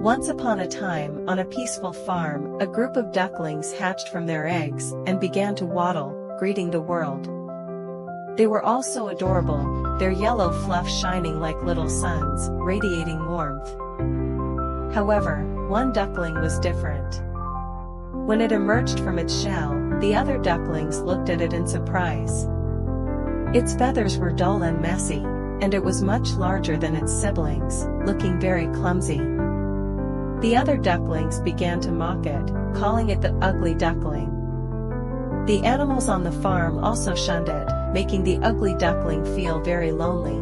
Once upon a time, on a peaceful farm, a group of ducklings hatched from their eggs and began to waddle, greeting the world. They were all so adorable, their yellow fluff shining like little suns, radiating warmth. However, one duckling was different. When it emerged from its shell, the other ducklings looked at it in surprise. Its feathers were dull and messy, and it was much larger than its siblings, looking very clumsy. The other ducklings began to mock it, calling it the ugly duckling. The animals on the farm also shunned it, making the ugly duckling feel very lonely.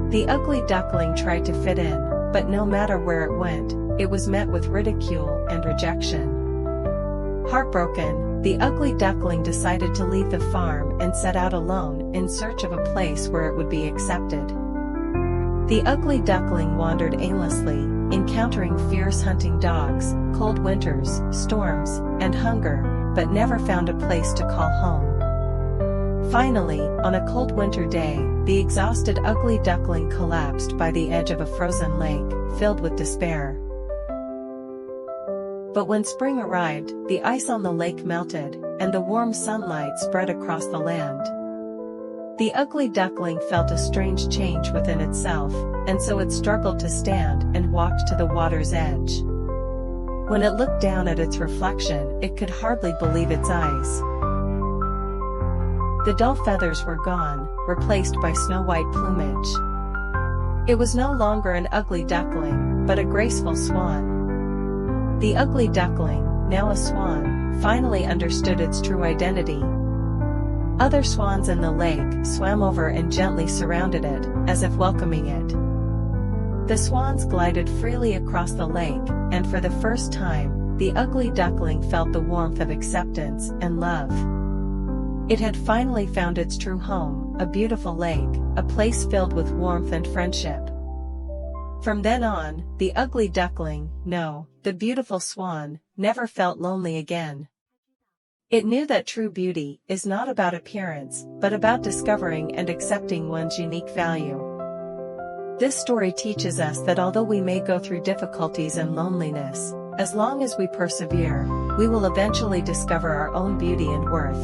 The ugly duckling tried to fit in, but no matter where it went, it was met with ridicule and rejection. Heartbroken, the ugly duckling decided to leave the farm and set out alone in search of a place where it would be accepted. The ugly duckling wandered aimlessly, encountering fierce hunting dogs, cold winters, storms, and hunger, but never found a place to call home. Finally, on a cold winter day, the exhausted ugly duckling collapsed by the edge of a frozen lake, filled with despair. But when spring arrived, the ice on the lake melted, and the warm sunlight spread across the land. The ugly duckling felt a strange change within itself, and so it struggled to stand and walked to the water's edge. When it looked down at its reflection, it could hardly believe its eyes. The dull feathers were gone, replaced by snow-white plumage. It was no longer an ugly duckling, but a graceful swan. The ugly duckling, now a swan, finally understood its true identity. Other swans in the lake swam over and gently surrounded it, as if welcoming it. The swans glided freely across the lake, and for the first time, the ugly duckling felt the warmth of acceptance and love. It had finally found its true home, a beautiful lake, a place filled with warmth and friendship. From then on, the ugly duckling, no, the beautiful swan, never felt lonely again. It knew that true beauty is not about appearance, but about discovering and accepting one's unique value. This story teaches us that although we may go through difficulties and loneliness, as long as we persevere, we will eventually discover our own beauty and worth.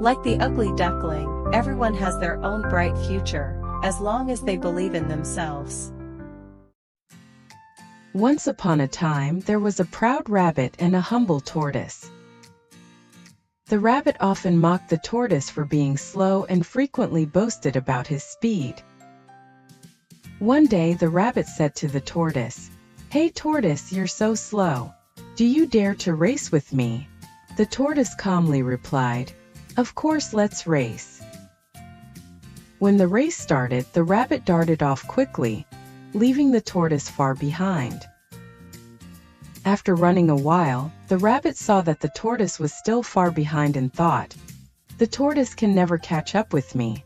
Like the ugly duckling, everyone has their own bright future, as long as they believe in themselves. Once upon a time, there was a proud rabbit and a humble tortoise. The rabbit often mocked the tortoise for being slow and frequently boasted about his speed. One day the rabbit said to the tortoise, "Hey tortoise, you're so slow. Do you dare to race with me?" The tortoise calmly replied, "Of course, let's race." When the race started, the rabbit darted off quickly, leaving the tortoise far behind. After running a while, the rabbit saw that the tortoise was still far behind and thought, "The tortoise can never catch up with me.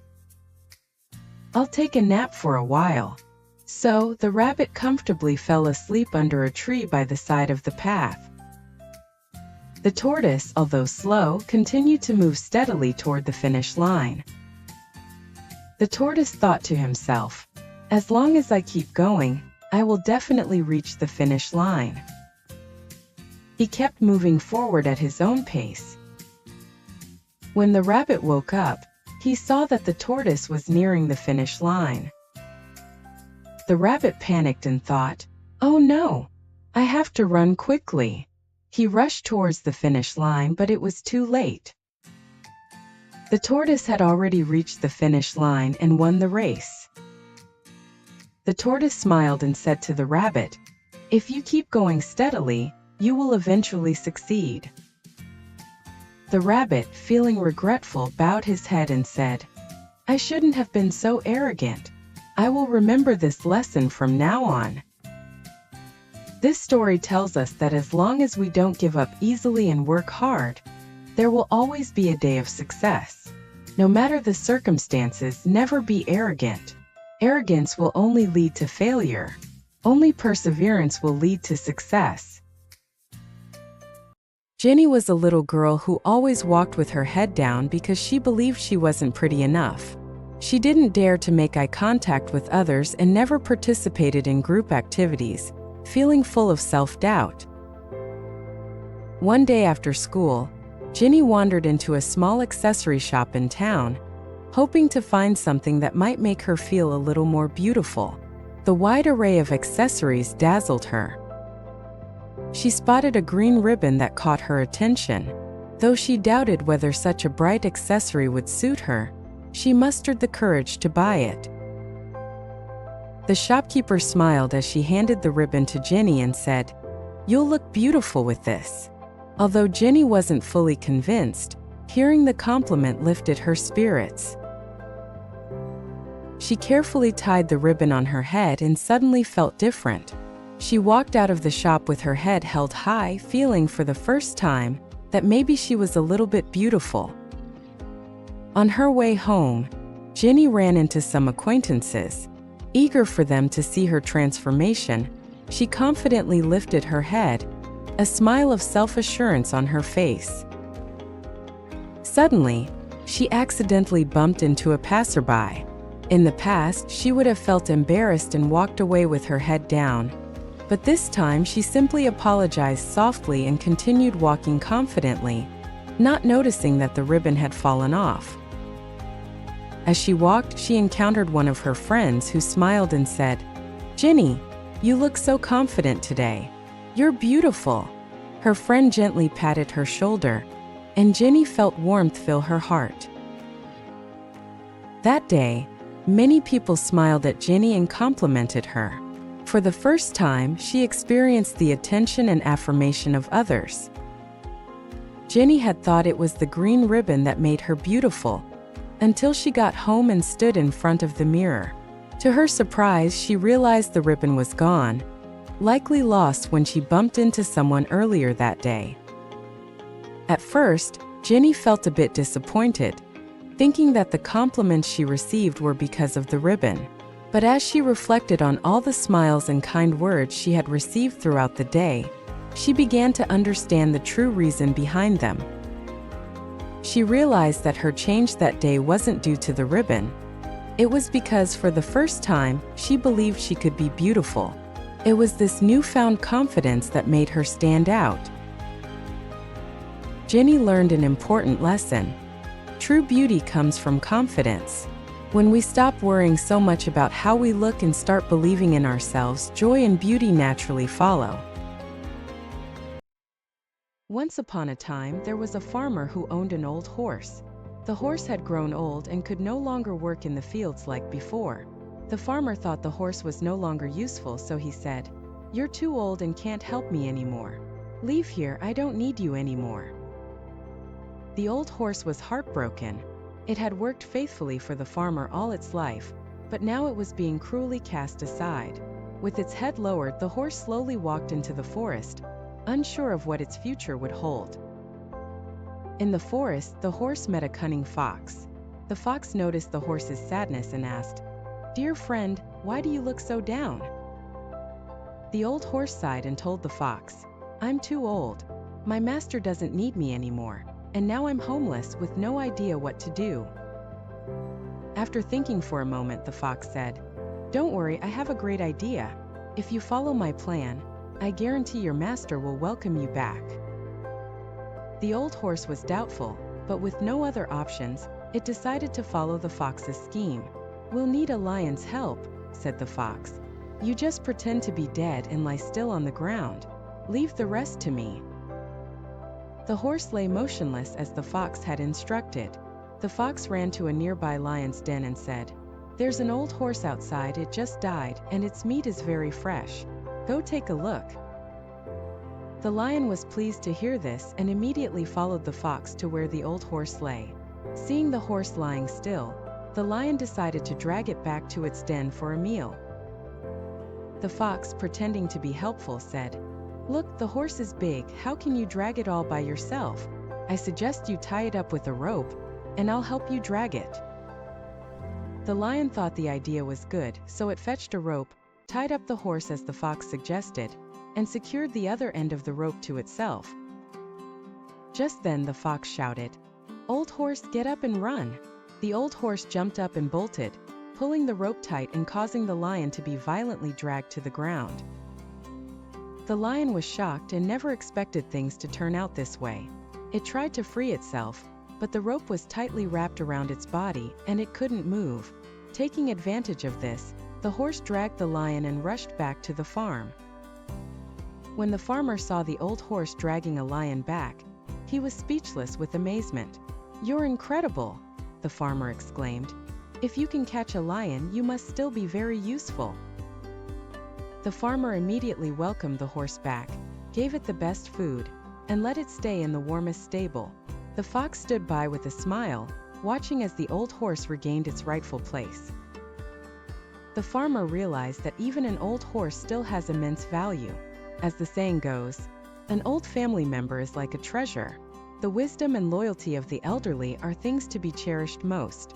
I'll take a nap for a while." So, the rabbit comfortably fell asleep under a tree by the side of the path. The tortoise, although slow, continued to move steadily toward the finish line. The tortoise thought to himself, "As long as I keep going, I will definitely reach the finish line." He kept moving forward at his own pace. When the rabbit woke up, he saw that the tortoise was nearing the finish line. The rabbit panicked and thought, "Oh no! I have to run quickly." He rushed towards the finish line, but it was too late. The tortoise had already reached the finish line and won the race. The tortoise smiled and said to the rabbit, "If you keep going steadily, you will eventually succeed." The rabbit, feeling regretful, bowed his head and said, "I shouldn't have been so arrogant. I will remember this lesson from now on." This story tells us that as long as we don't give up easily and work hard, there will always be a day of success. No matter the circumstances, never be arrogant. Arrogance will only lead to failure. Only perseverance will lead to success. Jenny was a little girl who always walked with her head down because she believed she wasn't pretty enough. She didn't dare to make eye contact with others and never participated in group activities, feeling full of self-doubt. One day after school, Ginny wandered into a small accessory shop in town, hoping to find something that might make her feel a little more beautiful. The wide array of accessories dazzled her. She spotted a green ribbon that caught her attention. Though she doubted whether such a bright accessory would suit her, she mustered the courage to buy it. The shopkeeper smiled as she handed the ribbon to Ginny and said, "You'll look beautiful with this." Although Ginny wasn't fully convinced, hearing the compliment lifted her spirits. She carefully tied the ribbon on her head and suddenly felt different. She walked out of the shop with her head held high, feeling for the first time that maybe she was a little bit beautiful. On her way home, Ginny ran into some acquaintances. Eager for them to see her transformation, she confidently lifted her head, a smile of self-assurance on her face. Suddenly, she accidentally bumped into a passerby. In the past, she would have felt embarrassed and walked away with her head down. But this time she simply apologized softly and continued walking confidently, not noticing that the ribbon had fallen off. As she walked, she encountered one of her friends who smiled and said, "Ginny, you look so confident today. You're beautiful." Her friend gently patted her shoulder, and Ginny felt warmth fill her heart. That day, many people smiled at Ginny and complimented her. For the first time, she experienced the attention and affirmation of others. Ginny had thought it was the green ribbon that made her beautiful, until she got home and stood in front of the mirror. To her surprise, she realized the ribbon was gone, likely lost when she bumped into someone earlier that day. At first, Ginny felt a bit disappointed, thinking that the compliments she received were because of the ribbon. But as she reflected on all the smiles and kind words she had received throughout the day, she began to understand the true reason behind them. She realized that her change that day wasn't due to the ribbon. It was because for the first time, she believed she could be beautiful. It was this newfound confidence that made her stand out. Ginny learned an important lesson. True beauty comes from confidence. When we stop worrying so much about how we look and start believing in ourselves, joy and beauty naturally follow. Once upon a time, there was a farmer who owned an old horse. The horse had grown old and could no longer work in the fields like before. The farmer thought the horse was no longer useful, so he said, "You're too old and can't help me anymore. Leave here, I don't need you anymore." The old horse was heartbroken. It had worked faithfully for the farmer all its life, but now it was being cruelly cast aside. With its head lowered, the horse slowly walked into the forest, unsure of what its future would hold. In the forest, the horse met a cunning fox. The fox noticed the horse's sadness and asked, "Dear friend, why do you look so down?" The old horse sighed and told the fox, "I'm too old. My master doesn't need me anymore, and now I'm homeless with no idea what to do." After thinking for a moment, the fox said, "Don't worry, I have a great idea. If you follow my plan, I guarantee your master will welcome you back." The old horse was doubtful, but with no other options, it decided to follow the fox's scheme. "We'll need a lion's help," said the fox. "You just pretend to be dead and lie still on the ground. Leave the rest to me." The horse lay motionless as the fox had instructed. The fox ran to a nearby lion's den and said, "There's an old horse outside, it just died, and its meat is very fresh. Go take a look." The lion was pleased to hear this and immediately followed the fox to where the old horse lay. Seeing the horse lying still, the lion decided to drag it back to its den for a meal. The fox, pretending to be helpful, said, "Look, the horse is big, how can you drag it all by yourself? I suggest you tie it up with a rope, and I'll help you drag it." The lion thought the idea was good, so it fetched a rope, tied up the horse as the fox suggested, and secured the other end of the rope to itself. Just then the fox shouted, "Old horse, get up and run!" The old horse jumped up and bolted, pulling the rope tight and causing the lion to be violently dragged to the ground. The lion was shocked and never expected things to turn out this way. It tried to free itself, but the rope was tightly wrapped around its body and it couldn't move. Taking advantage of this, the horse dragged the lion and rushed back to the farm. When the farmer saw the old horse dragging a lion back, he was speechless with amazement. "You're incredible," the farmer exclaimed. "If you can catch a lion, you must still be very useful." The farmer immediately welcomed the horse back, gave it the best food, and let it stay in the warmest stable. The fox stood by with a smile, watching as the old horse regained its rightful place. The farmer realized that even an old horse still has immense value. As the saying goes, an old family member is like a treasure. The wisdom and loyalty of the elderly are things to be cherished most.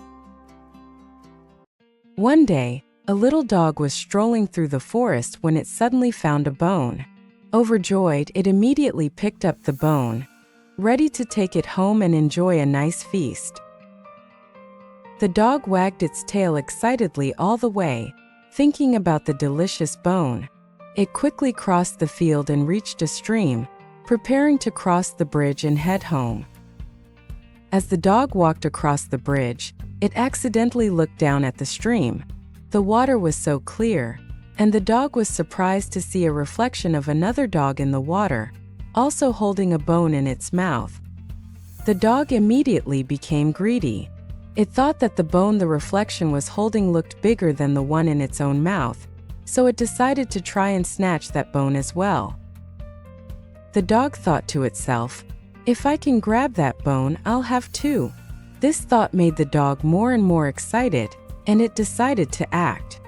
One day, a little dog was strolling through the forest when it suddenly found a bone. Overjoyed, it immediately picked up the bone, ready to take it home and enjoy a nice feast. The dog wagged its tail excitedly all the way, thinking about the delicious bone. It quickly crossed the field and reached a stream, preparing to cross the bridge and head home. As the dog walked across the bridge, it accidentally looked down at the stream. The water was so clear, and the dog was surprised to see a reflection of another dog in the water, also holding a bone in its mouth. The dog immediately became greedy. It thought that the bone the reflection was holding looked bigger than the one in its own mouth, so it decided to try and snatch that bone as well. The dog thought to itself, "If I can grab that bone, I'll have two." This thought made the dog more and more excited, and it decided to act.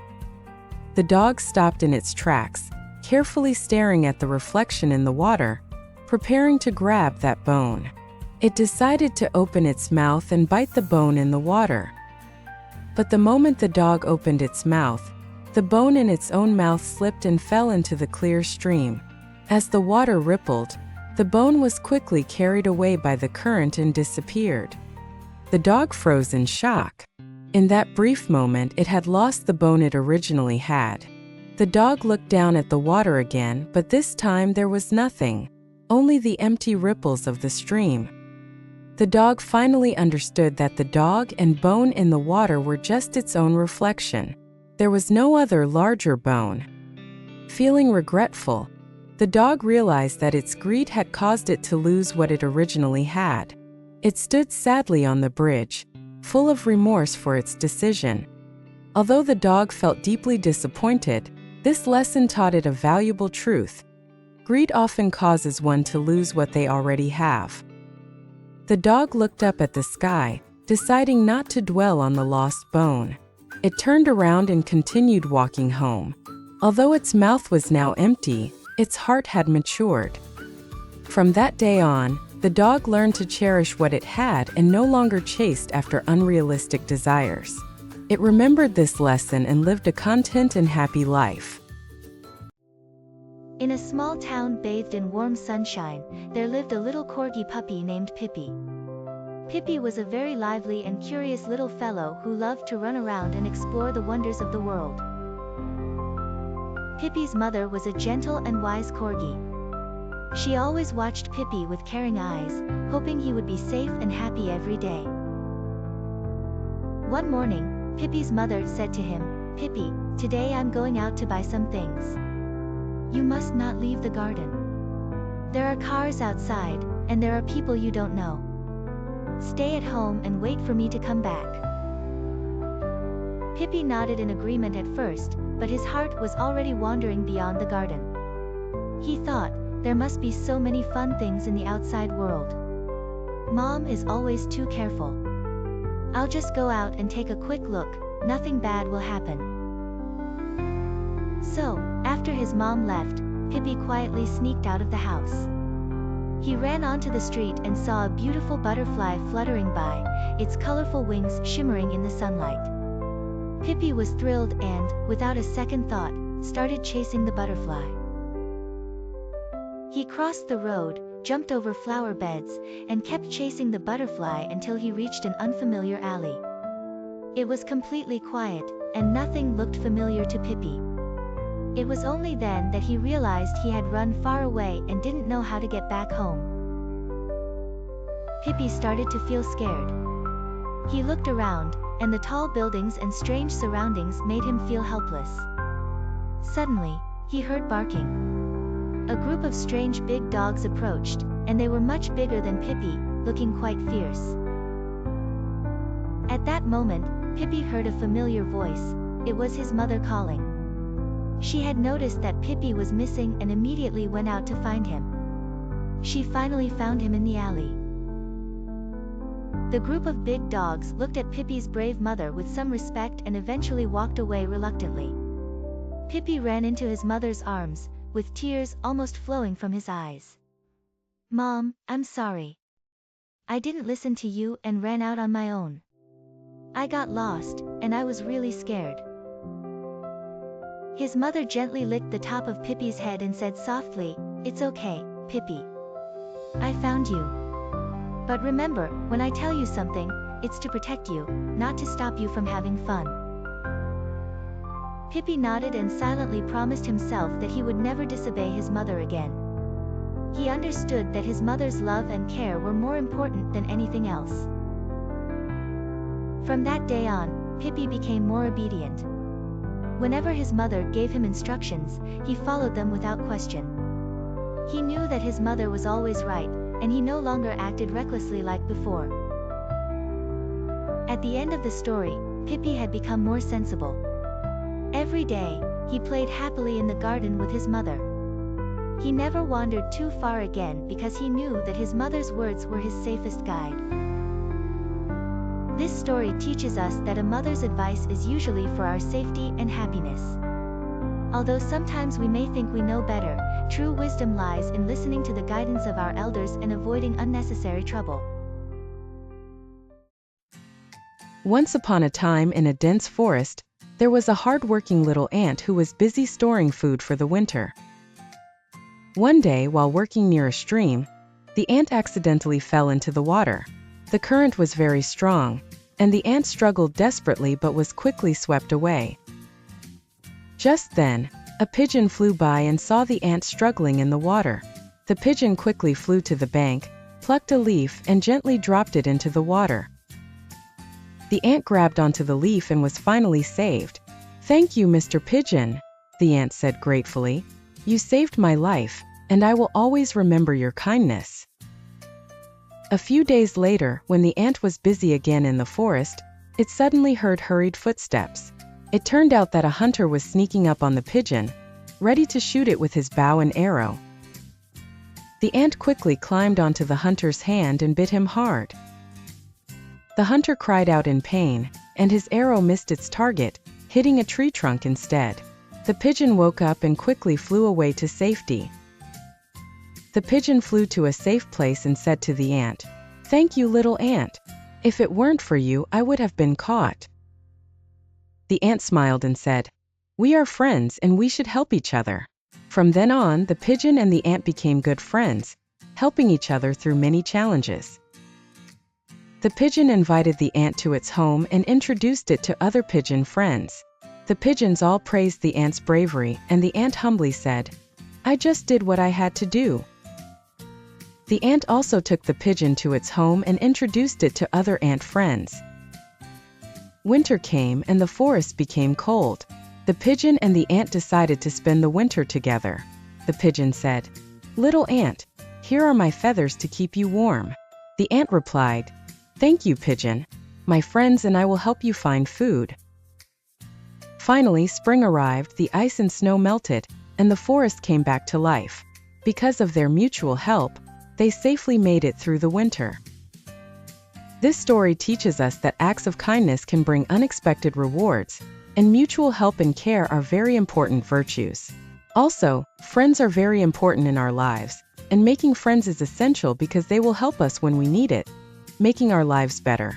The dog stopped in its tracks, carefully staring at the reflection in the water, preparing to grab that bone. It decided to open its mouth and bite the bone in the water. But the moment the dog opened its mouth, the bone in its own mouth slipped and fell into the clear stream. As the water rippled, the bone was quickly carried away by the current and disappeared. The dog froze in shock. In that brief moment, it had lost the bone it originally had. The dog looked down at the water again, but this time there was nothing, only the empty ripples of the stream. The dog finally understood that the dog and bone in the water were just its own reflection. There was no other larger bone. Feeling regretful, the dog realized that its greed had caused it to lose what it originally had. It stood sadly on the bridge, full of remorse for its decision. Although the dog felt deeply disappointed, this lesson taught it a valuable truth. Greed often causes one to lose what they already have. The dog looked up at the sky, deciding not to dwell on the lost bone. It turned around and continued walking home. Although its mouth was now empty, its heart had matured. From that day on, the dog learned to cherish what it had and no longer chased after unrealistic desires. It remembered this lesson and lived a content and happy life. In a small town bathed in warm sunshine, there lived a little corgi puppy named Pipi. Pipi was a very lively and curious little fellow who loved to run around and explore the wonders of the world. Pipi's mother was a gentle and wise corgi. She always watched Pipi with caring eyes, hoping he would be safe and happy every day. One morning, Pipi's mother said to him, "Pipi, today I'm going out to buy some things. You must not leave the garden. There are cars outside, and there are people you don't know. Stay at home and wait for me to come back." Pipi nodded in agreement at first, but his heart was already wandering beyond the garden. He thought, there must be so many fun things in the outside world. Mom is always too careful. I'll just go out and take a quick look, nothing bad will happen. So, after his mom left, Pipi quietly sneaked out of the house. He ran onto the street and saw a beautiful butterfly fluttering by, its colorful wings shimmering in the sunlight. Pipi was thrilled and, without a second thought, started chasing the butterfly. He crossed the road, jumped over flower beds, and kept chasing the butterfly until he reached an unfamiliar alley. It was completely quiet, and nothing looked familiar to Pipi. It was only then that he realized he had run far away and didn't know how to get back home. Pipi started to feel scared. He looked around, and the tall buildings and strange surroundings made him feel helpless. Suddenly, he heard barking. A group of strange big dogs approached, and they were much bigger than Pipi, looking quite fierce. At that moment, Pipi heard a familiar voice. It was his mother calling. She had noticed that Pipi was missing and immediately went out to find him. She finally found him in the alley. The group of big dogs looked at Pipi's brave mother with some respect and eventually walked away reluctantly. Pipi ran into his mother's arms, with tears almost flowing from his eyes. "Mom, I'm sorry. I didn't listen to you and ran out on my own. I got lost, and I was really scared." His mother gently licked the top of Pipi's head and said softly, "It's okay, Pipi. I found you. But remember, when I tell you something, it's to protect you, not to stop you from having fun." Pipi nodded and silently promised himself that he would never disobey his mother again. He understood that his mother's love and care were more important than anything else. From that day on, Pipi became more obedient. Whenever his mother gave him instructions, he followed them without question. He knew that his mother was always right, and he no longer acted recklessly like before. At the end of the story, Pipi had become more sensible. Every day, he played happily in the garden with his mother. He never wandered too far again because he knew that his mother's words were his safest guide. This story teaches us that a mother's advice is usually for our safety and happiness. Although sometimes we may think we know better, true wisdom lies in listening to the guidance of our elders and avoiding unnecessary trouble. Once upon a time in a dense forest, there was a hard-working little ant who was busy storing food for the winter. One day, while working near a stream, the ant accidentally fell into the water. The current was very strong, and the ant struggled desperately but was quickly swept away. Just then, a pigeon flew by and saw the ant struggling in the water. The pigeon quickly flew to the bank, plucked a leaf and gently dropped it into the water. The ant grabbed onto the leaf and was finally saved. "Thank you, Mr. Pigeon," the ant said gratefully. "You saved my life, and I will always remember your kindness." A few days later, when the ant was busy again in the forest, it suddenly heard hurried footsteps. It turned out that a hunter was sneaking up on the pigeon, ready to shoot it with his bow and arrow. The ant quickly climbed onto the hunter's hand and bit him hard. The hunter cried out in pain, and his arrow missed its target, hitting a tree trunk instead. The pigeon woke up and quickly flew away to safety. The pigeon flew to a safe place and said to the ant, "Thank you, little ant. If it weren't for you, I would have been caught." The ant smiled and said, "We are friends and we should help each other." From then on, the pigeon and the ant became good friends, helping each other through many challenges. The pigeon invited the ant to its home and introduced it to other pigeon friends. The pigeons all praised the ant's bravery, and the ant humbly said, "I just did what I had to do." The ant also took the pigeon to its home and introduced it to other ant friends. Winter came and the forest became cold. The pigeon and the ant decided to spend the winter together. The pigeon said, "Little ant, here are my feathers to keep you warm." The ant replied, "Thank you, pigeon. My friends and I will help you find food." Finally, spring arrived, the ice and snow melted, and the forest came back to life. Because of their mutual help, they safely made it through the winter. This story teaches us that acts of kindness can bring unexpected rewards, and mutual help and care are very important virtues. Also, friends are very important in our lives, and making friends is essential because they will help us when we need it, making our lives better.